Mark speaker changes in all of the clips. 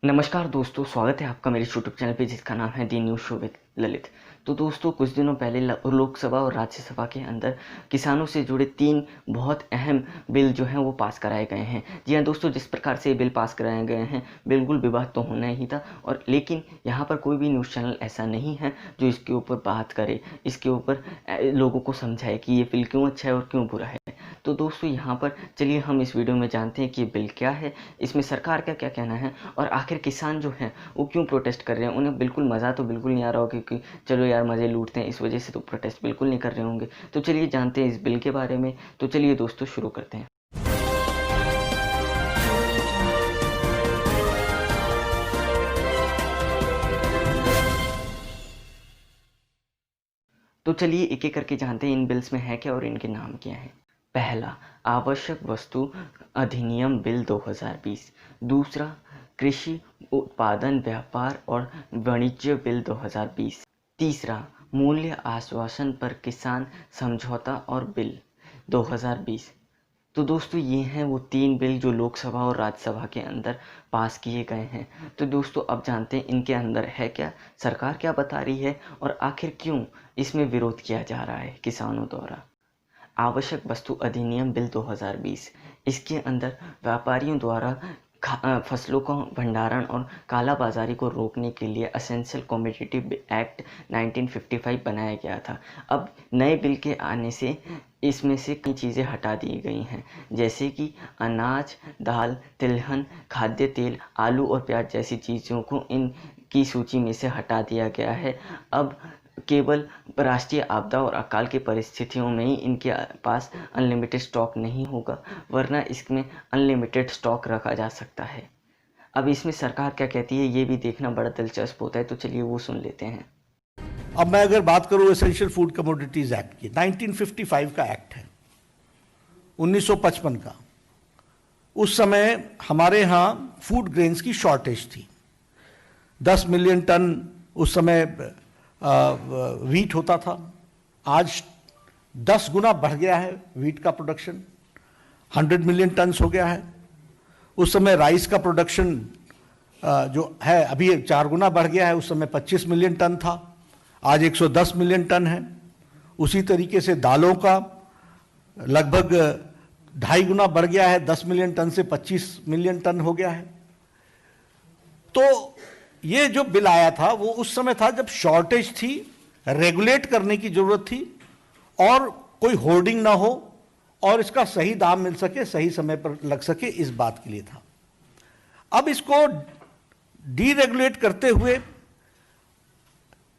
Speaker 1: नमस्कार दोस्तों, स्वागत है आपका मेरे यूट्यूब चैनल पे जिसका नाम है दी न्यूज़ शो विद ललित। तो दोस्तों, कुछ दिनों पहले लोकसभा और राज्यसभा के अंदर किसानों से जुड़े 3 बहुत अहम बिल जो हैं वो पास कराए गए हैं। जी हाँ दोस्तों, जिस प्रकार से ये बिल पास कराए गए हैं बिल्कुल विवाद तो होना ही था, और लेकिन यहाँ पर कोई भी न्यूज़ चैनल ऐसा नहीं है जो इसके ऊपर बात करे, इसके ऊपर लोगों को समझाए कि ये बिल क्यों अच्छा है और क्यों बुरा है। तो दोस्तों, यहाँ पर चलिए हम इस वीडियो में जानते हैं कि ये बिल क्या है, इसमें सरकार का क्या कहना है, और आखिर किसान जो हैं वो क्यों प्रोटेस्ट कर रहे हैं। उन्हें बिल्कुल मज़ा तो बिल्कुल नहीं आ रहा होगा कि चलो यार मज़े लूटते हैं, इस वजह से तो प्रोटेस्ट बिल्कुल नहीं कर रहे होंगे। तो चलिए जानते हैं इस बिल के बारे में। तो चलिए दोस्तों शुरू करते हैं। तो चलिए एक एक करके जानते हैं इन बिल्स में है क्या और इनके नाम क्या हैं। पहला, आवश्यक वस्तु अधिनियम बिल 2020। दूसरा, कृषि उत्पादन व्यापार और वाणिज्य बिल 2020। तीसरा, मूल्य आश्वासन पर किसान समझौता और बिल 2020। तो दोस्तों, ये हैं वो 3 बिल जो लोकसभा और राज्यसभा के अंदर पास किए गए हैं। तो दोस्तों, अब जानते हैं इनके अंदर है क्या, सरकार क्या बता रही है, और आखिर क्यों इसमें विरोध किया जा रहा है किसानों द्वारा। आवश्यक वस्तु अधिनियम बिल 2020, इसके अंदर व्यापारियों द्वारा फसलों का भंडारण और कालाबाजारी को रोकने के लिए एसेंशियल कमोडिटी एक्ट 1955 बनाया गया था। अब नए बिल के आने से इसमें से कई चीज़ें हटा दी गई हैं, जैसे कि अनाज, दाल, तिलहन, खाद्य तेल, आलू और प्याज जैसी चीज़ों को इनकी सूची में से हटा दिया गया है। अब केवल राष्ट्रीय आपदा और अकाल की परिस्थितियों में ही इनके पास अनलिमिटेड स्टॉक नहीं होगा, वरना इसमें अनलिमिटेड स्टॉक रखा जा सकता है। अब इसमें सरकार क्या कहती है ये भी देखना बड़ा दिलचस्प होता है, तो चलिए वो सुन लेते हैं।
Speaker 2: अब मैं अगर बात करूं एसेंशियल फूड कमोडिटीज एक्ट की, 1955 का एक्ट है, 1955 का। उस समय हमारे यहाँ फूड ग्रेन्स की शॉर्टेज थी। 10 मिलियन टन उस समय वीट होता था। आज 10 गुना बढ़ गया है वीट का प्रोडक्शन, 100 मिलियन टन हो गया है। उस समय राइस का प्रोडक्शन जो है अभी 4 गुना बढ़ गया है, उस समय 25 मिलियन टन था, आज 110 मिलियन टन है। उसी तरीके से दालों का लगभग 2.5 गुना बढ़ गया है, 10 मिलियन टन से 25 मिलियन टन हो गया है। तो ये जो बिल आया था वो उस समय था जब शॉर्टेज थी, रेगुलेट करने की जरूरत थी, और कोई होर्डिंग ना हो और इसका सही दाम मिल सके, सही समय पर लग सके, इस बात के लिए था। अब इसको डीरेगुलेट करते हुए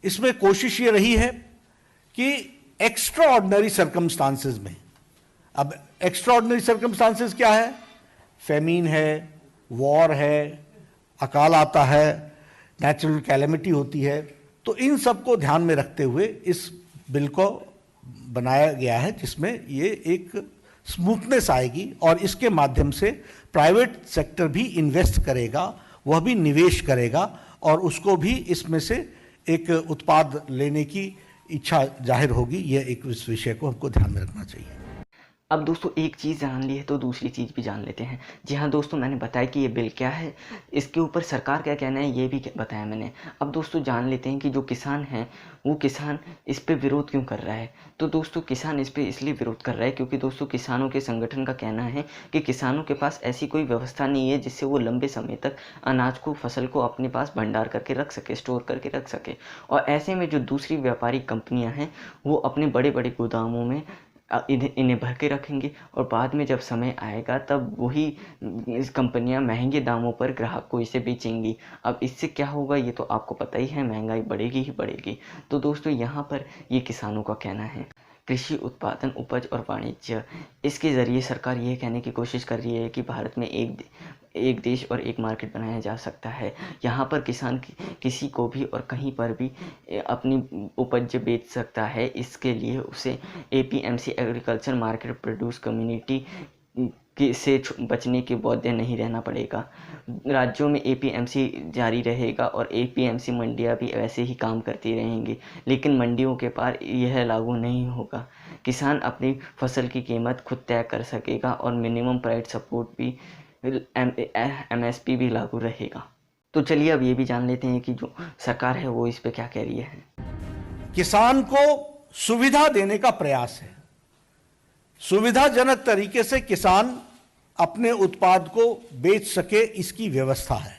Speaker 2: इसमें कोशिश ये रही है कि एक्स्ट्रा ऑर्डिनरी सर्कमस्टांसेस में, अब एक्स्ट्रा ऑर्डिनरी सर्कमस्टांसेस क्या है, फेमीन है, वॉर है, अकाल आता है, नेचुरल कैलेमिटी होती है, तो इन सब को ध्यान में रखते हुए इस बिल को बनाया गया है, जिसमें ये एक स्मूथनेस आएगी और इसके माध्यम से प्राइवेट सेक्टर भी इन्वेस्ट करेगा, वह भी निवेश करेगा, और उसको भी इसमें से एक उत्पाद लेने की इच्छा जाहिर होगी। यह एक इस विषय को हमको ध्यान में रखना चाहिए।
Speaker 1: अब दोस्तों, एक चीज़ जान ली है तो दूसरी चीज़ भी जान लेते हैं। जी हाँ दोस्तों, मैंने बताया कि ये बिल क्या है, इसके ऊपर सरकार क्या कहना है ये भी बताया मैंने। अब दोस्तों जान लेते हैं कि जो किसान हैं वो किसान इस पे विरोध क्यों कर रहा है। तो दोस्तों, किसान इस पे इसलिए विरोध कर रहा है क्योंकि दोस्तों किसानों के संगठन का कहना है कि किसानों के पास ऐसी कोई व्यवस्था नहीं है जिससे वो लंबे समय तक अनाज को, फसल को अपने पास भंडार करके रख सके, स्टोर करके रख सके। और ऐसे में जो दूसरी व्यापारिक कंपनियाँ हैं वो अपने बड़े बड़े गोदामों में इन्हें भर के रखेंगे, और बाद में जब समय आएगा तब वही इस कंपनियां महंगे दामों पर ग्राहक को इसे बेचेंगी। अब इससे क्या होगा ये तो आपको पता ही है, महंगाई बढ़ेगी ही बढ़ेगी। तो दोस्तों, यहाँ पर ये किसानों का कहना है। कृषि उत्पादन, उपज और वाणिज्य, इसके ज़रिए सरकार ये कहने की कोशिश कर रही है कि भारत में एक देश और एक मार्केट बनाया जा सकता है। यहाँ पर किसान किसी को भी और कहीं पर भी अपनी उपज बेच सकता है। इसके लिए उसे APMC agriculture market produce community से बचने के बाध्य नहीं रहना पड़ेगा। राज्यों में एपीएमसी जारी रहेगा और एपीएमसी मंडियां भी वैसे ही काम करती रहेंगी, लेकिन मंडियों के पार यह लागू नहीं होगा। किसान अपनी फसल की कीमत खुद तय कर सकेगा और मिनिमम प्राइस सपोर्ट भी एमएसपी भी लागू रहेगा। तो चलिए अब ये भी जान लेते हैं कि जो सरकार है वो इस पे क्या कह रही है।
Speaker 2: किसान को सुविधा देने का प्रयास है। सुविधाजनक तरीके से किसान अपने उत्पाद को बेच सके, इसकी व्यवस्था है।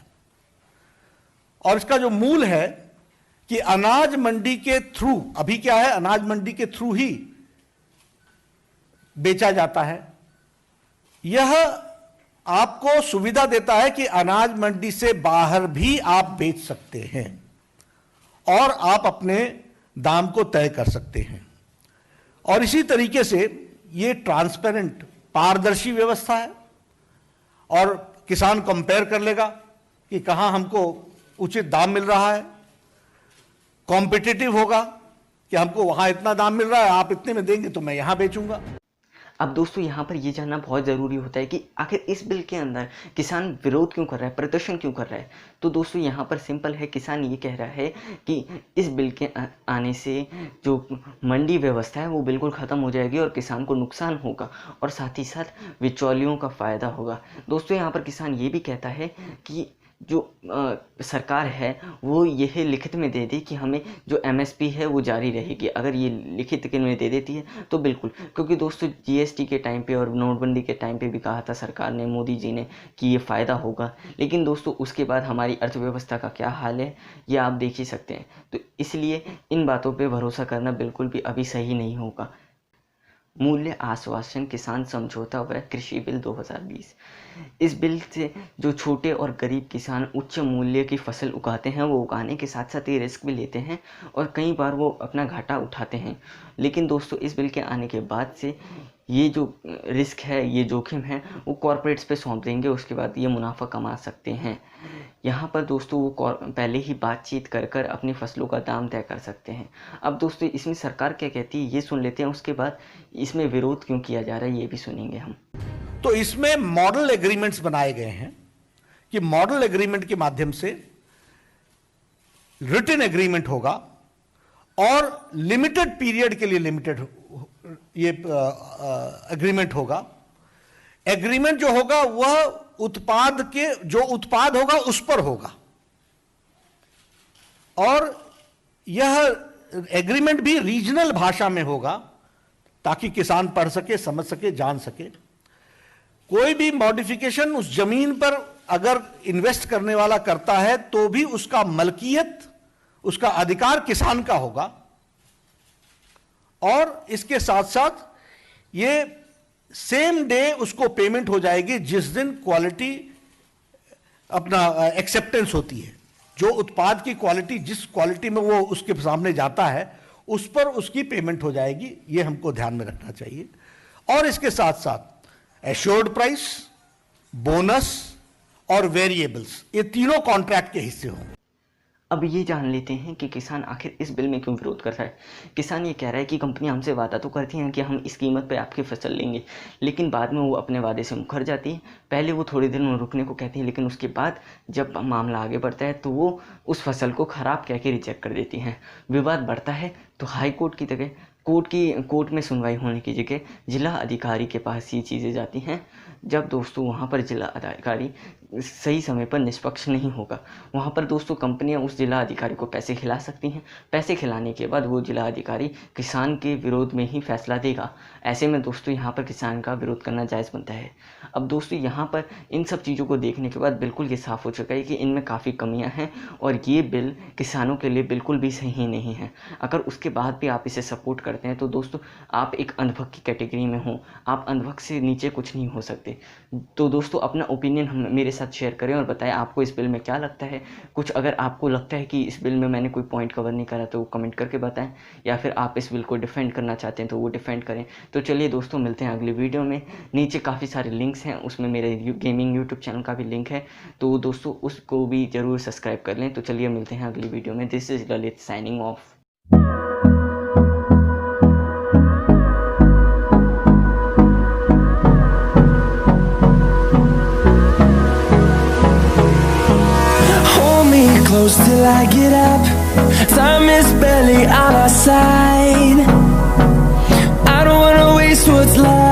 Speaker 2: और इसका जो मूल है कि अनाज मंडी के थ्रू, अभी क्या है, अनाज मंडी के थ्रू ही बेचा जाता है। यह आपको सुविधा देता है कि अनाज मंडी से बाहर भी आप बेच सकते हैं और आप अपने दाम को तय कर सकते हैं। और इसी तरीके से ये ट्रांसपेरेंट, पारदर्शी व्यवस्था है और किसान कंपेयर कर लेगा कि कहां हमको उचित दाम मिल रहा है। कॉम्पिटिटिव होगा कि हमको वहां इतना दाम मिल रहा है, आप इतने में देंगे तो मैं यहां बेचूंगा।
Speaker 1: अब दोस्तों यहाँ पर ये जानना बहुत ज़रूरी होता है कि आखिर इस बिल के अंदर किसान विरोध क्यों कर रहा है, प्रदर्शन क्यों कर रहा है। तो दोस्तों यहाँ पर सिंपल है, किसान ये कह रहा है कि इस बिल के आने से जो मंडी व्यवस्था है वो बिल्कुल ख़त्म हो जाएगी और किसान को नुकसान होगा और साथ ही साथ बिचौलियों का फ़ायदा होगा। दोस्तों यहाँ पर किसान ये भी कहता है कि जो सरकार है वो यह लिखित में दे दी कि हमें जो MSP है वो जारी रहेगी। अगर ये लिखित में दे देती है तो बिल्कुल, क्योंकि दोस्तों GST के टाइम पे और नोटबंदी के टाइम पे भी कहा था सरकार ने, मोदी जी ने, कि ये फ़ायदा होगा। लेकिन दोस्तों उसके बाद हमारी अर्थव्यवस्था का क्या हाल है ये आप देख ही सकते हैं। तो इसलिए इन बातों पर भरोसा करना बिल्कुल भी अभी सही नहीं होगा। मूल्य आश्वासन, किसान समझौता व कृषि बिल 2020। इस बिल से जो छोटे और गरीब किसान उच्च मूल्य की फसल उगाते हैं वो उगाने के साथ साथ ये रिस्क भी लेते हैं और कई बार वो अपना घाटा उठाते हैं। लेकिन दोस्तों इस बिल के आने के बाद से ये जो रिस्क है, ये जोखिम है, वो कॉरपोरेट्स पे सौंप देंगे। उसके बाद ये मुनाफा कमा सकते हैं। यहाँ पर दोस्तों वो पहले ही बातचीत कर कर अपनी फसलों का दाम तय कर सकते हैं। अब दोस्तों इसमें सरकार क्या कहती है ये सुन लेते हैं, उसके बाद इसमें विरोध क्यों किया जा रहा है ये भी सुनेंगे हम।
Speaker 2: तो इसमें मॉडल एग्रीमेंट्स बनाए गए हैं कि मॉडल एग्रीमेंट के माध्यम से रिटन एग्रीमेंट होगा और लिमिटेड पीरियड के लिए लिमिटेड ये एग्रीमेंट होगा। एग्रीमेंट जो होगा वह उत्पाद के, जो उत्पाद होगा उस पर होगा और यह एग्रीमेंट भी रीजनल भाषा में होगा ताकि किसान पढ़ सके, समझ सके, जान सके। कोई भी मॉडिफिकेशन उस जमीन पर अगर इन्वेस्ट करने वाला करता है तो भी उसका मलकियत, उसका अधिकार किसान का होगा। और इसके साथ साथ ये सेम डे उसको पेमेंट हो जाएगी जिस दिन क्वालिटी अपना एक्सेप्टेंस होती है। जो उत्पाद की क्वालिटी, जिस क्वालिटी में वो उसके सामने जाता है उस पर उसकी पेमेंट हो जाएगी। ये हमको ध्यान में रखना चाहिए। और इसके साथ साथ एश्योर्ड प्राइस, बोनस और वेरिएबल्स, ये तीनों कॉन्ट्रैक्ट के हिस्से होंगे।
Speaker 1: अब ये जान लेते हैं कि किसान आखिर इस बिल में क्यों विरोध कर रहा है। किसान ये कह रहा है कि कंपनी हमसे वादा तो करती हैं कि हम इस कीमत पे आपकी फसल लेंगे, लेकिन बाद में वो अपने वादे से मुकर जाती है। पहले वो थोड़े दिन रुकने को कहती है, लेकिन उसके बाद जब मामला आगे बढ़ता है तो वो उस फसल को ख़राब कह के रिजेक्ट कर देती हैं। विवाद बढ़ता है तो हाई कोर्ट की जगह कोर्ट में सुनवाई होने की जगह जिला अधिकारी के पास ये चीज़ें जाती हैं। जब दोस्तों वहाँ पर जिला अधिकारी सही समय पर निष्पक्ष नहीं होगा, वहाँ पर दोस्तों कंपनियाँ उस जिला अधिकारी को पैसे खिला सकती हैं। पैसे खिलाने के बाद वो जिला अधिकारी किसान के विरोध में ही फैसला देगा। ऐसे में दोस्तों यहाँ पर किसान का विरोध करना जायज़ बनता है। अब दोस्तों यहाँ पर इन सब चीज़ों को देखने के बाद बिल्कुल ये साफ़ हो चुका है कि इनमें काफ़ी कमियाँ हैं और ये बिल किसानों के लिए बिल्कुल भी सही नहीं है। अगर उसके बाद भी आप इसे सपोर्ट करते हैं तो दोस्तों आप एक अंधभक्त की कैटेगरी में हो, आप अंधभक्त से नीचे कुछ नहीं हो सकते। तो दोस्तों अपना ओपिनियन हम मेरे साथ शेयर करें और बताएं आपको इस बिल में क्या लगता है। कुछ अगर आपको लगता है कि इस बिल में मैंने कोई पॉइंट कवर नहीं करा तो कमेंट करके बताएं, या फिर आप इस बिल को डिफेंड करना चाहते हैं तो वो डिफेंड करें। तो चलिए दोस्तों मिलते हैं अगली वीडियो में। नीचे काफ़ी सारे लिंक्स हैं, उसमें मेरे गेमिंग यूट्यूब चैनल का भी लिंक है, तो दोस्तों उसको भी ज़रूर सब्सक्राइब कर लें। तो चलिए मिलते हैं अगली वीडियो में। This is Lalit signing off.
Speaker 3: Close till I get up. Time is barely on our side. I don't wanna waste what's left.